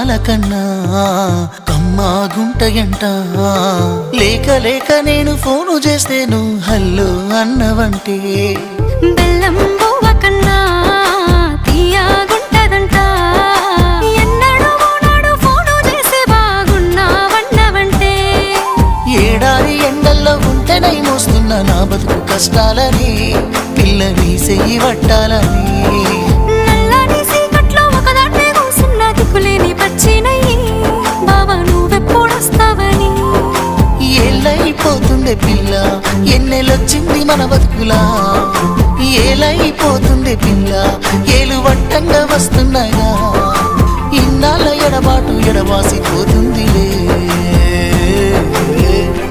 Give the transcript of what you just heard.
పాల కన్నా కమ్మాగుంటయంట లేక లేక నేను ఫోను చేస్తేను హల్లో అన్నవంటే బెల్లం బువ్వ కన్నా తీయగుంటదంట ఎన్నడూ నాడు ఫోను చేసే బాగున్నావన్నవంటే ఏడాది ఎండల్లో ఉంటేనై మోస్తున్న నా బతుకు కష్టాలని పిల్లని చెయ్యి పట్టాలని నల్లని సీకట్లో ఒకదాన్నే కూసున్న దిక్కులేని పచ్చినయ్యి బావా నువ్వెప్పుడొస్తావని ఏళ్ళైపోతుండే పిల్ల ఎన్నెలొచ్చింది మన బతుకులా ఏలైపోతుండే పిల్ల ఏలు వట్టంగా వస్తున్నాయా ఇన్నాళ్ళ ఎడబాటు ఎడవాసిపోతుందిలే